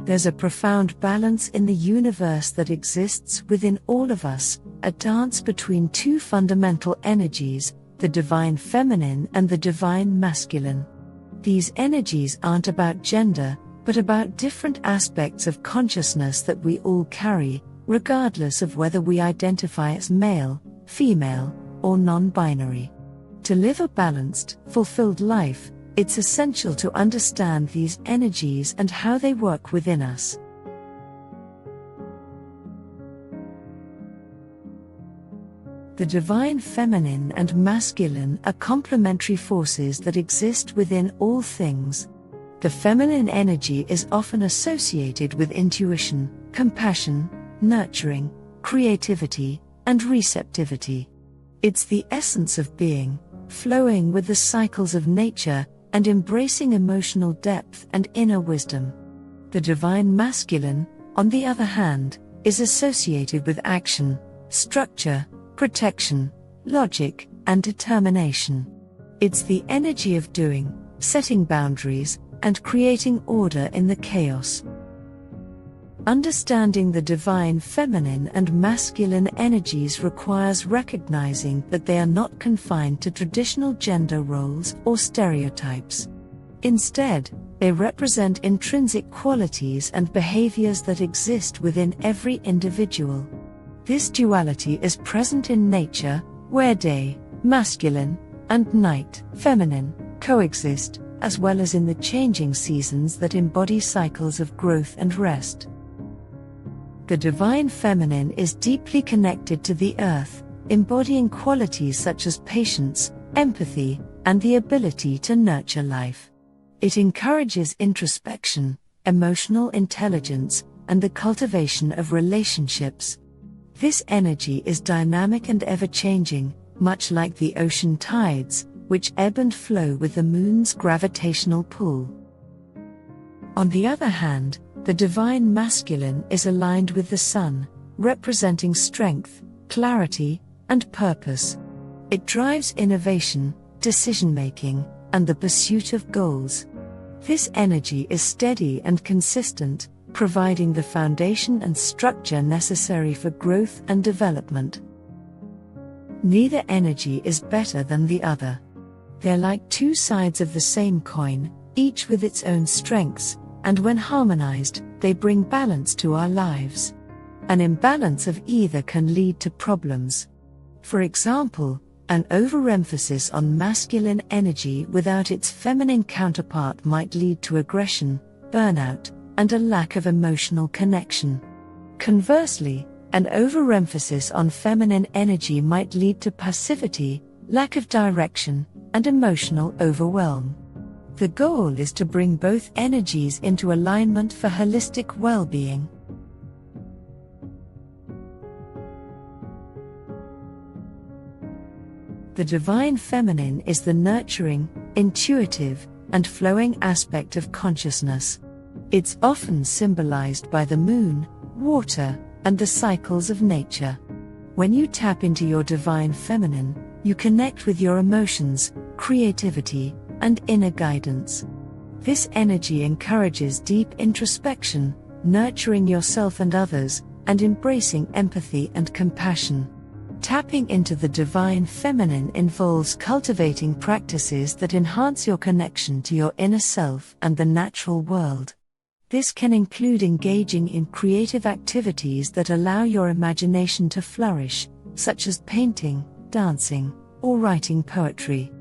There's a profound balance in the universe that exists within all of us, a dance between two fundamental energies, the divine feminine and the divine masculine. These energies aren't about gender, but about different aspects of consciousness that we all carry, regardless of whether we identify as male, female, or non-binary. To live a balanced, fulfilled life, it's essential to understand these energies and how they work within us. The divine feminine and masculine are complementary forces that exist within all things. The feminine energy is often associated with intuition, compassion, nurturing, creativity, and receptivity. It's the essence of being, flowing with the cycles of nature, and embracing emotional depth and inner wisdom. The divine masculine, on the other hand, is associated with action, structure, protection, logic, and determination. It's the energy of doing, setting boundaries, and creating order in the chaos. Understanding the divine feminine and masculine energies requires recognizing that they are not confined to traditional gender roles or stereotypes. Instead, they represent intrinsic qualities and behaviors that exist within every individual. This duality is present in nature, where day, masculine, and night, feminine, coexist, as well as in the changing seasons that embody cycles of growth and rest. The divine feminine is deeply connected to the earth, embodying qualities such as patience, empathy, and the ability to nurture life. It encourages introspection, emotional intelligence, and the cultivation of relationships. This energy is dynamic and ever-changing, much like the ocean tides, which ebb and flow with the moon's gravitational pull. On the other hand, the divine masculine is aligned with the sun, representing strength, clarity, and purpose. It drives innovation, decision-making, and the pursuit of goals. This energy is steady and consistent, providing the foundation and structure necessary for growth and development. Neither energy is better than the other. They're like two sides of the same coin, each with its own strengths, and when harmonized, they bring balance to our lives. An imbalance of either can lead to problems. For example, an overemphasis on masculine energy without its feminine counterpart might lead to aggression, burnout, and a lack of emotional connection. Conversely, an overemphasis on feminine energy might lead to passivity, lack of direction, and emotional overwhelm. The goal is to bring both energies into alignment for holistic well-being. The divine feminine is the nurturing, intuitive, and flowing aspect of consciousness. It's often symbolized by the moon, water, and the cycles of nature. When you tap into your divine feminine, you connect with your emotions, creativity, and inner guidance. This energy encourages deep introspection, nurturing yourself and others, and embracing empathy and compassion. Tapping into the divine feminine involves cultivating practices that enhance your connection to your inner self and the natural world. This can include engaging in creative activities that allow your imagination to flourish, such as painting, dancing, or writing poetry.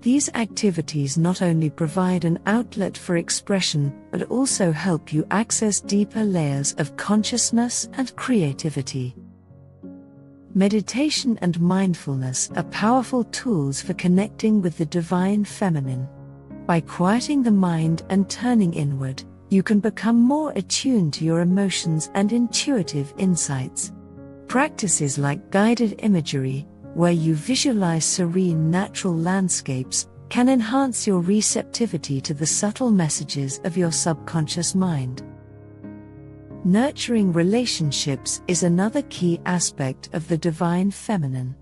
These activities not only provide an outlet for expression, but also help you access deeper layers of consciousness and creativity. Meditation and mindfulness are powerful tools for connecting with the divine feminine. By quieting the mind and turning inward, you can become more attuned to your emotions and intuitive insights. Practices like guided imagery, where you visualize serene natural landscapes, can enhance your receptivity to the subtle messages of your subconscious mind. Nurturing relationships is another key aspect of the divine feminine.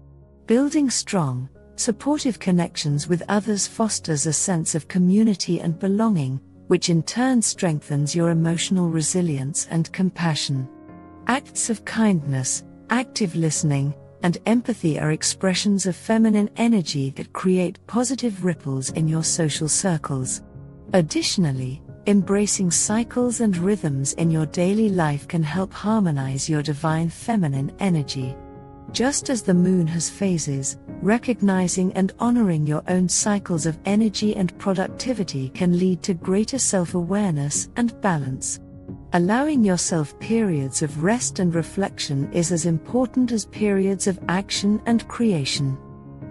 Building strong, supportive connections with others fosters a sense of community and belonging, which in turn strengthens your emotional resilience and compassion. Acts of kindness, active listening, and empathy are expressions of feminine energy that create positive ripples in your social circles. Additionally, embracing cycles and rhythms in your daily life can help harmonize your divine feminine energy. Just as the moon has phases, recognizing and honoring your own cycles of energy and productivity can lead to greater self-awareness and balance. Allowing yourself periods of rest and reflection is as important as periods of action and creation.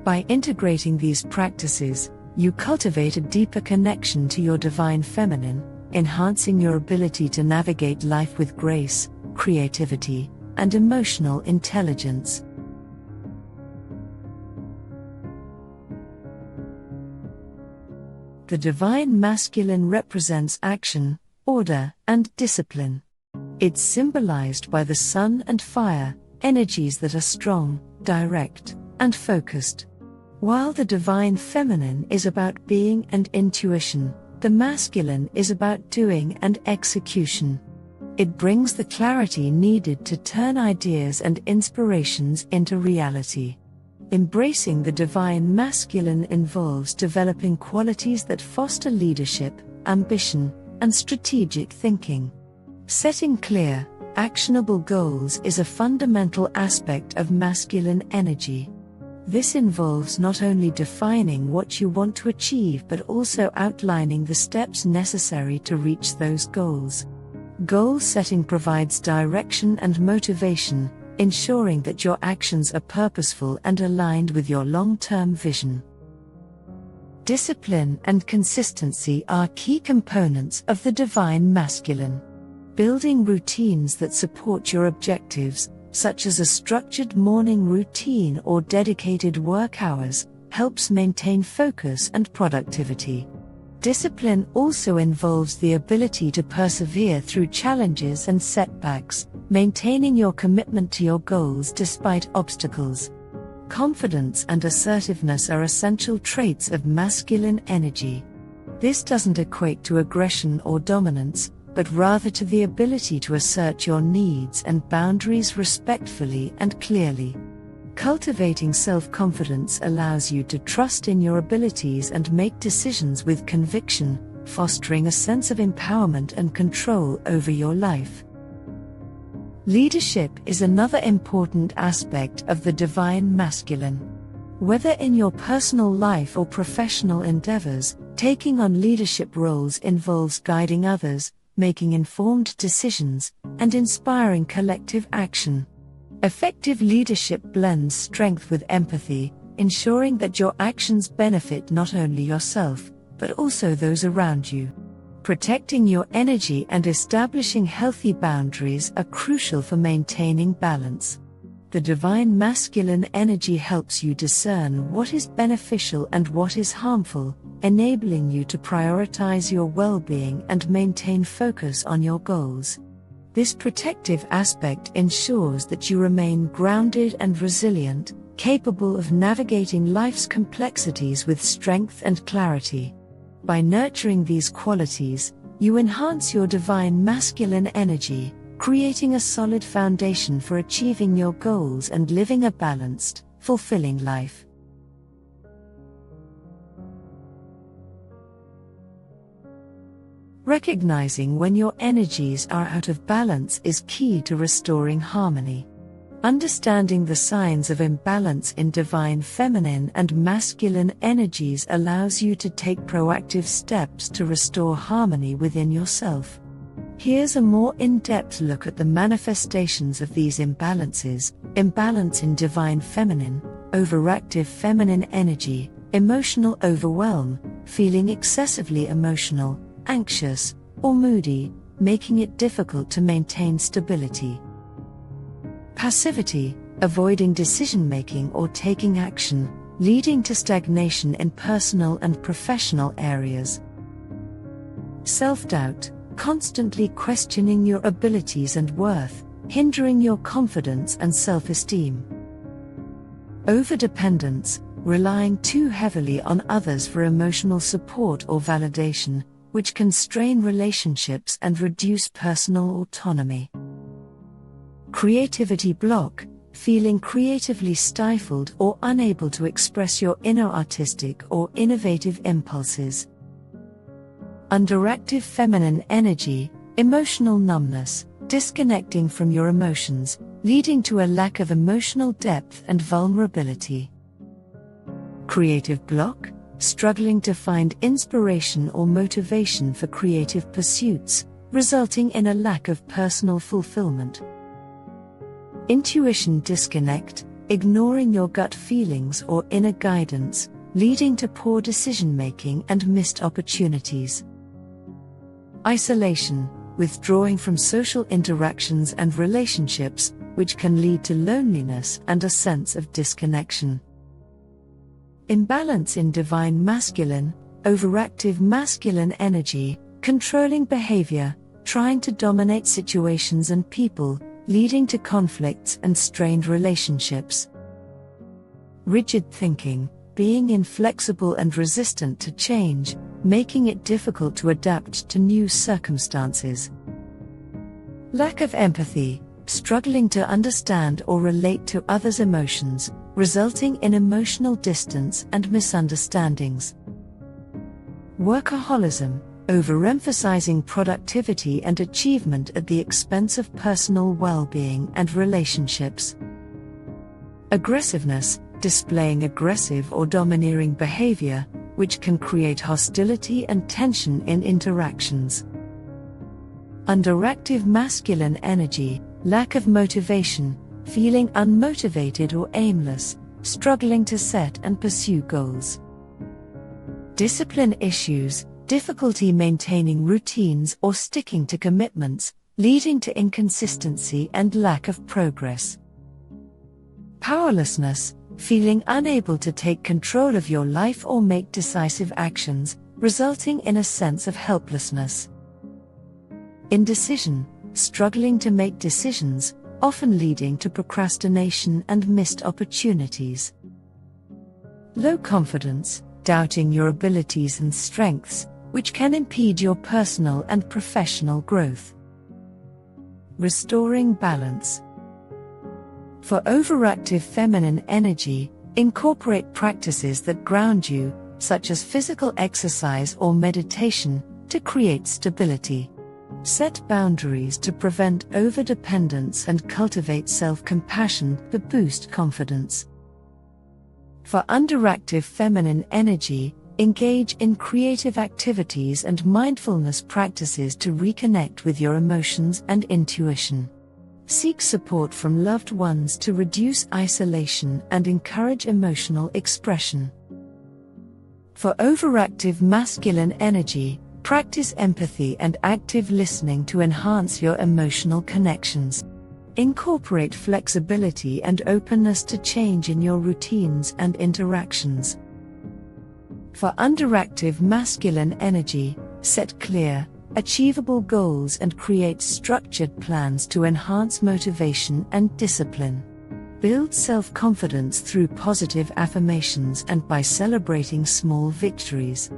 By integrating these practices, you cultivate a deeper connection to your divine feminine, enhancing your ability to navigate life with grace, creativity, and emotional intelligence. The divine masculine represents action, order, and discipline. It's symbolized by the sun and fire, energies that are strong, direct, and focused. While the divine feminine is about being and intuition, the masculine is about doing and execution. It brings the clarity needed to turn ideas and inspirations into reality. Embracing the divine masculine involves developing qualities that foster leadership, ambition, and strategic thinking. Setting clear, actionable goals is a fundamental aspect of masculine energy. This involves not only defining what you want to achieve but also outlining the steps necessary to reach those goals. Goal setting provides direction and motivation, ensuring that your actions are purposeful and aligned with your long-term vision. Discipline and consistency are key components of the divine masculine. Building routines that support your objectives, such as a structured morning routine or dedicated work hours, helps maintain focus and productivity. Discipline also involves the ability to persevere through challenges and setbacks, maintaining your commitment to your goals despite obstacles. Confidence and assertiveness are essential traits of masculine energy. This doesn't equate to aggression or dominance, but rather to the ability to assert your needs and boundaries respectfully and clearly. Cultivating self-confidence allows you to trust in your abilities and make decisions with conviction, fostering a sense of empowerment and control over your life. Leadership is another important aspect of the divine masculine. Whether in your personal life or professional endeavors, taking on leadership roles involves guiding others, making informed decisions, and inspiring collective action. Effective leadership blends strength with empathy, ensuring that your actions benefit not only yourself, but also those around you. Protecting your energy and establishing healthy boundaries are crucial for maintaining balance. The divine masculine energy helps you discern what is beneficial and what is harmful, enabling you to prioritize your well-being and maintain focus on your goals. This protective aspect ensures that you remain grounded and resilient, capable of navigating life's complexities with strength and clarity. By nurturing these qualities, you enhance your divine masculine energy, creating a solid foundation for achieving your goals and living a balanced, fulfilling life. Recognizing when your energies are out of balance is key to restoring harmony. Understanding the signs of imbalance in divine feminine and masculine energies allows you to take proactive steps to restore harmony within yourself. Here's a more in-depth look at the manifestations of these imbalances: imbalance in divine feminine, overactive feminine energy, emotional overwhelm, feeling excessively emotional, anxious, or moody, making it difficult to maintain stability. Passivity, avoiding decision-making or taking action, leading to stagnation in personal and professional areas. Self-doubt, constantly questioning your abilities and worth, hindering your confidence and self-esteem. Overdependence, relying too heavily on others for emotional support or validation, which can strain relationships and reduce personal autonomy. Creativity block, feeling creatively stifled or unable to express your inner artistic or innovative impulses. Underactive feminine energy, emotional numbness, disconnecting from your emotions, leading to a lack of emotional depth and vulnerability. Creative block, struggling to find inspiration or motivation for creative pursuits, resulting in a lack of personal fulfillment. Intuition disconnect, ignoring your gut feelings or inner guidance, leading to poor decision-making and missed opportunities. Isolation, withdrawing from social interactions and relationships, which can lead to loneliness and a sense of disconnection. Imbalance in divine masculine, overactive masculine energy, controlling behavior, trying to dominate situations and people, leading to conflicts and strained relationships. Rigid thinking, being inflexible and resistant to change, making it difficult to adapt to new circumstances. Lack of empathy, struggling to understand or relate to others' emotions, resulting in emotional distance and misunderstandings. Workaholism, overemphasizing productivity and achievement at the expense of personal well-being and relationships. Aggressiveness, displaying aggressive or domineering behavior, which can create hostility and tension in interactions. Underactive masculine energy, lack of motivation, feeling unmotivated or aimless, struggling to set and pursue goals. Discipline issues, difficulty maintaining routines or sticking to commitments, leading to inconsistency and lack of progress. Powerlessness, feeling unable to take control of your life or make decisive actions, resulting in a sense of helplessness. Indecision, struggling to make decisions, often leading to procrastination and missed opportunities. Low confidence, doubting your abilities and strengths, which can impede your personal and professional growth. Restoring balance. For overactive feminine energy, incorporate practices that ground you, such as physical exercise or meditation, to create stability. Set boundaries to prevent overdependence and cultivate self-compassion to boost confidence. For underactive feminine energy, engage in creative activities and mindfulness practices to reconnect with your emotions and intuition. Seek support from loved ones to reduce isolation and encourage emotional expression. For overactive masculine energy, practice empathy and active listening to enhance your emotional connections. Incorporate flexibility and openness to change in your routines and interactions. For underactive masculine energy, set clear, achievable goals and create structured plans to enhance motivation and discipline. Build self-confidence through positive affirmations and by celebrating small victories.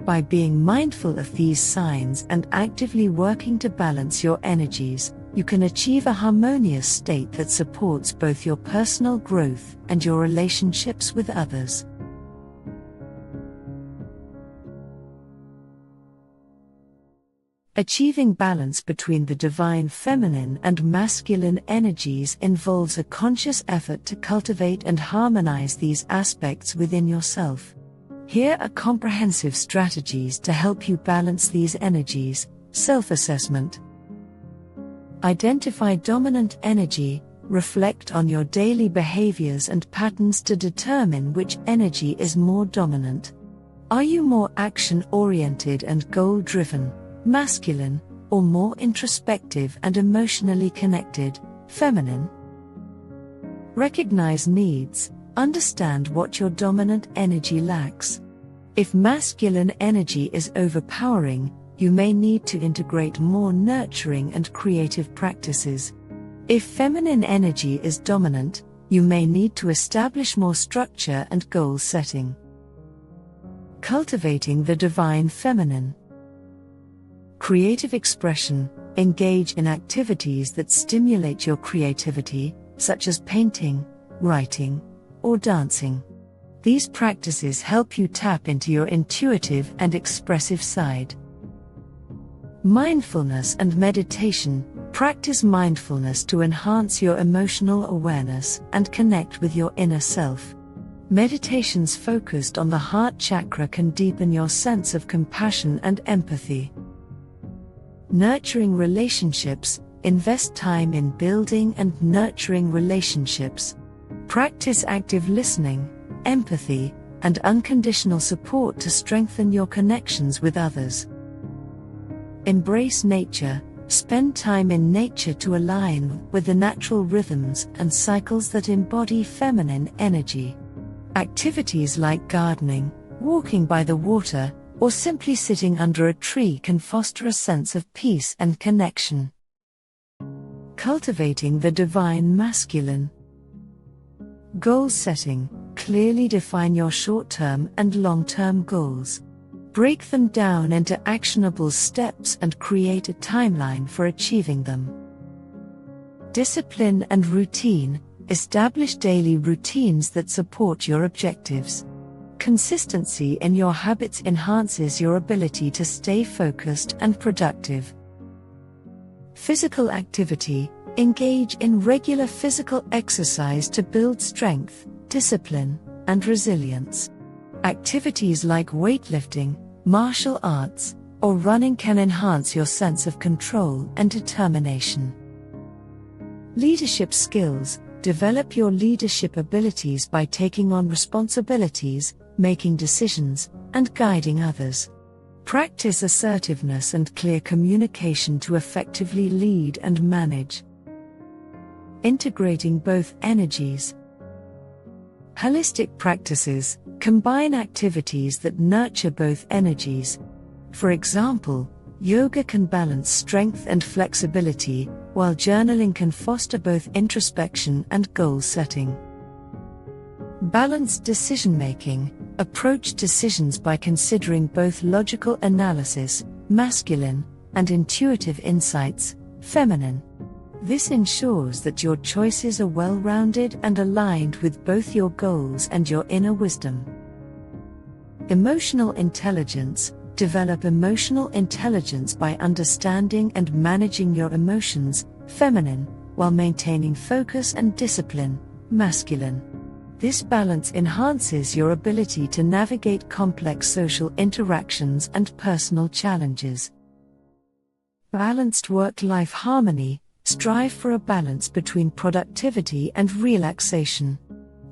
By being mindful of these signs and actively working to balance your energies, you can achieve a harmonious state that supports both your personal growth and your relationships with others. Achieving balance between the divine feminine and masculine energies involves a conscious effort to cultivate and harmonize these aspects within yourself. Here are comprehensive strategies to help you balance these energies. Self-assessment. Identify dominant energy, reflect on your daily behaviors and patterns to determine which energy is more dominant. Are you more action-oriented and goal-driven, masculine, or more introspective and emotionally connected, feminine? Recognize needs, understand what your dominant energy lacks. If masculine energy is overpowering, you may need to integrate more nurturing and creative practices. If feminine energy is dominant, you may need to establish more structure and goal setting. Cultivating the divine feminine. Creative expression. Engage in activities that stimulate your creativity, such as painting, writing, or dancing. These practices help you tap into your intuitive and expressive side. Mindfulness and meditation. Practice mindfulness to enhance your emotional awareness and connect with your inner self. Meditations focused on the heart chakra can deepen your sense of compassion and empathy. Nurturing relationships. Invest time in building and nurturing relationships. Practice active listening, empathy, and unconditional support to strengthen your connections with others. Embrace nature. Spend time in nature to align with the natural rhythms and cycles that embody feminine energy. Activities like gardening, walking by the water, or simply sitting under a tree can foster a sense of peace and connection. Cultivating the divine masculine. Goal setting. Clearly define your short-term and long-term goals. Break them down into actionable steps and create a timeline for achieving them. Discipline and routine. Establish daily routines that support your objectives. Consistency in your habits enhances your ability to stay focused and productive. Physical activity. Engage in regular physical exercise to build strength, discipline, and resilience. Activities like weightlifting, martial arts, or running can enhance your sense of control and determination. Leadership skills. Develop your leadership abilities by taking on responsibilities, making decisions, and guiding others. Practice assertiveness and clear communication to effectively lead and manage. Integrating both energies. Holistic practices combine activities that nurture both energies. For example, yoga can balance strength and flexibility, while journaling can foster both introspection and goal setting. Balanced decision-making. Approach decisions by considering both logical analysis, masculine, and intuitive insights, feminine. This ensures that your choices are well-rounded and aligned with both your goals and your inner wisdom. Emotional intelligence. Develop emotional intelligence by understanding and managing your emotions, feminine, while maintaining focus and discipline, masculine. This balance enhances your ability to navigate complex social interactions and personal challenges. Balanced work-life harmony. Strive for a balance between productivity and relaxation.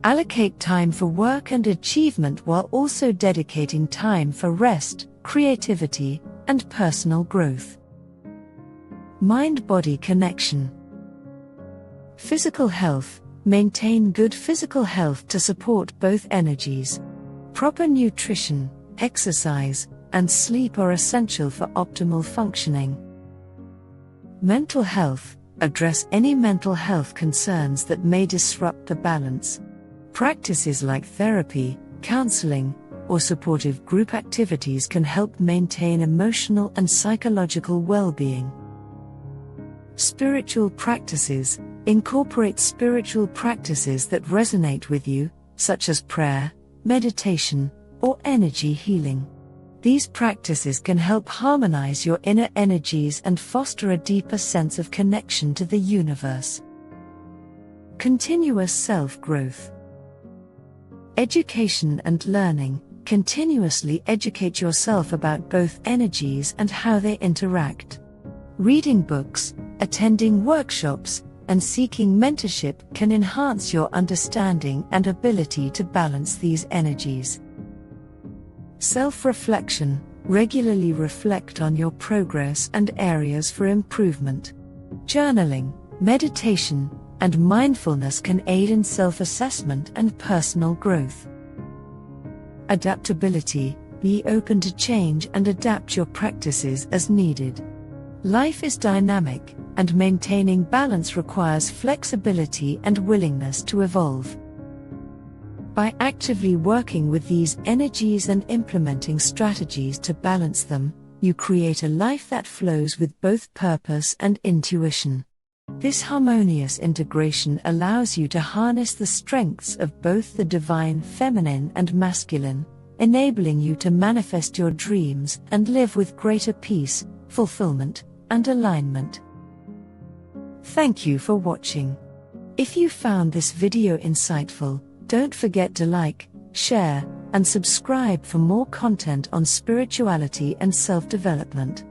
Allocate time for work and achievement while also dedicating time for rest, creativity, and personal growth. Mind-body connection. Physical health. Maintain good physical health to support both energies. Proper nutrition, exercise, and sleep are essential for optimal functioning. Mental health. Address any mental health concerns that may disrupt the balance. Practices like therapy, counseling, or supportive group activities can help maintain emotional and psychological well-being. Spiritual practices. Incorporate spiritual practices that resonate with you, such as prayer, meditation, or energy healing. These practices can help harmonize your inner energies and foster a deeper sense of connection to the universe. Continuous self-growth. Education and learning. Continuously educate yourself about both energies and how they interact. Reading books, attending workshops, and seeking mentorship can enhance your understanding and ability to balance these energies. Self-reflection. Regularly reflect on your progress and areas for improvement. Journaling, meditation, and mindfulness can aid in self-assessment and personal growth. Adaptability. Be open to change and adapt your practices as needed. Life is dynamic, and maintaining balance requires flexibility and willingness to evolve. By actively working with these energies and implementing strategies to balance them, you create a life that flows with both purpose and intuition. This harmonious integration allows you to harness the strengths of both the divine feminine and masculine, enabling you to manifest your dreams and live with greater peace, fulfillment, and alignment. Thank you for watching. If you found this video insightful, don't forget to like, share, and subscribe for more content on spirituality and self-development.